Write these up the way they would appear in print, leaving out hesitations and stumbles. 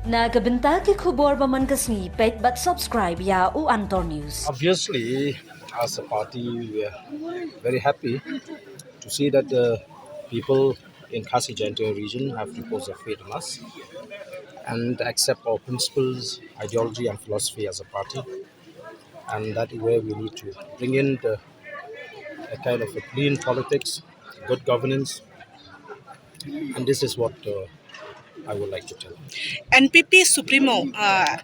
Nagabenta ki khubor ba man kasni pet but subscribe ya u Antor News. Obviously, as a party, we are very happy to see that the people in Khasi Jaintia region have reposed their faith in us and accept our principles, ideology, and philosophy as a party. And that is where we need to bring in a kind of a clean politics, good governance, and this is what I would like to tell. NPP Supremo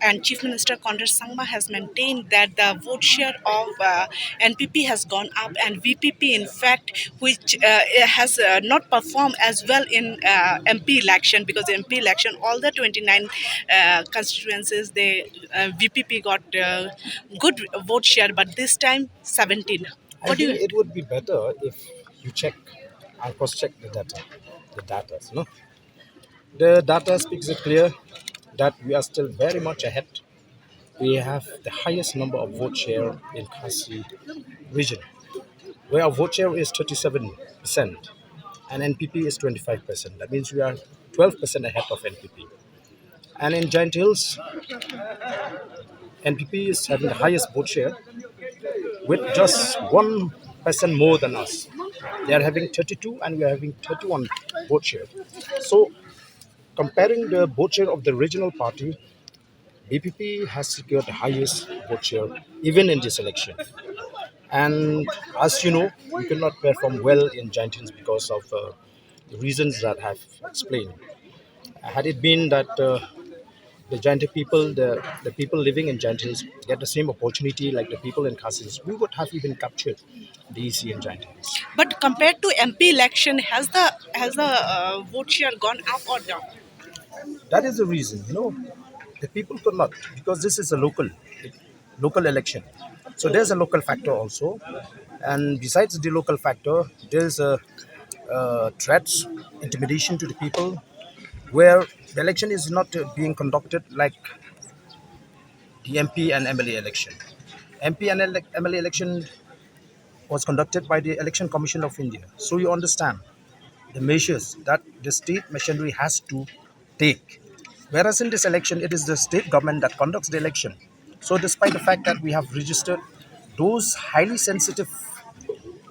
and Chief Minister Congress Sangma has maintained that the vote share of NPP has gone up, and VPP, in fact, which has not performed as well in MP election, because in MP election, all the 29 constituencies, VPP got good vote share, but this time 17. I What do think you? it would be better if you check and cross-check the data. The data, no? The data speaks it clear that we are still very much ahead. We have the highest number of vote share in Khasi region, where our vote share is 37% and NPP is 25%. That means we are 12% ahead of NPP. And in Giant Hills, NPP is having the highest vote share with just 1% more than us. They are having 32 and we are having 31 vote share. So comparing the vote share of the regional party, VPP has secured the highest vote share even in this election. And as you know, we could not perform well in Giant Hills because of the reasons that I have explained. Had it been that the Giant Hill people, the people living in Giant Hills get the same opportunity like the people in Khasi, we would have even captured the EC in Giant Hills. But compared to MP election, has the vote share gone up or down? That is the reason, the people could not because this is a local election. So there's a local factor also, and besides the local factor, there's a threats, intimidation to the people, where the election is not being conducted like the MP and MLA election. MP and MLA election was conducted by the Election Commission of India. So you understand the measures that the state machinery has to take. Whereas in this election, it is the state government that conducts the election. So, despite the fact that we have registered those highly sensitive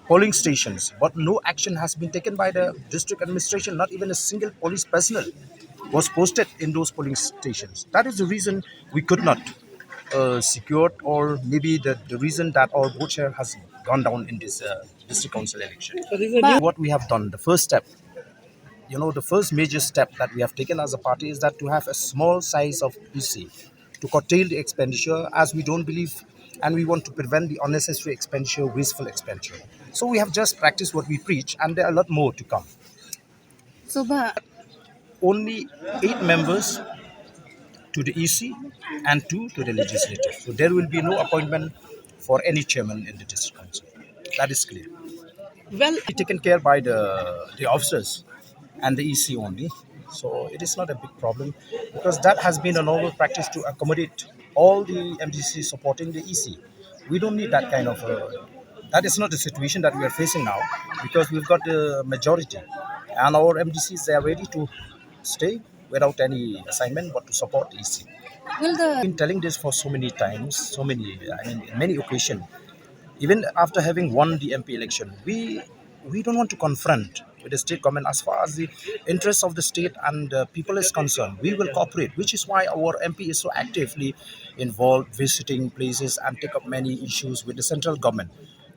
polling stations, but no action has been taken by the district administration, not even a single police personnel was posted in those polling stations. That is the reason we could not secure, or maybe the reason that our vote share has gone down in this district council election. What we have done, the first step, the first major step that we have taken as a party is that to have a small size of EC to curtail the expenditure, as we don't believe and we want to prevent the unnecessary expenditure, wasteful expenditure. So we have just practiced what we preach, and there are a lot more to come. Only 8 members to the EC and 2 to the legislative. So there will be no appointment for any chairman in the district council. That is clear. Well, Taken care by the officers and the EC only. So it is not a big problem because that has been a normal practice to accommodate all the MDC supporting the EC. We don't need that kind of. That is not the situation that we are facing now because we've got the majority, and our MDCs they are ready to stay without any assignment but to support the EC. I've been telling this for so many times, in many occasions. Even after having won the MP election, we don't want to confront with the state government as far as the interests of the state and people is concerned. We will cooperate, which is why our MP is so actively involved, visiting places and take up many issues with the central government.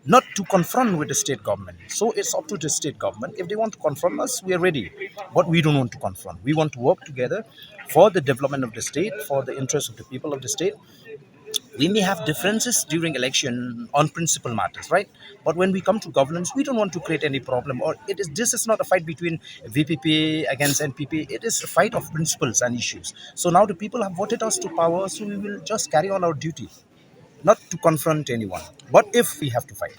Not to confront with the state government. So it's up to the state government. If they want to confront us, we are ready. But we don't want to confront. We want to work together for the development of the state, for the interests of the people of the state. We may have differences during election on principal matters, right? But when we come to governance, we don't want to create any problem. Or this is not a fight between VPP against NPP. It is a fight of principles and issues. So now the people have voted us to power, so we will just carry on our duty, not to confront anyone. But if we have to fight.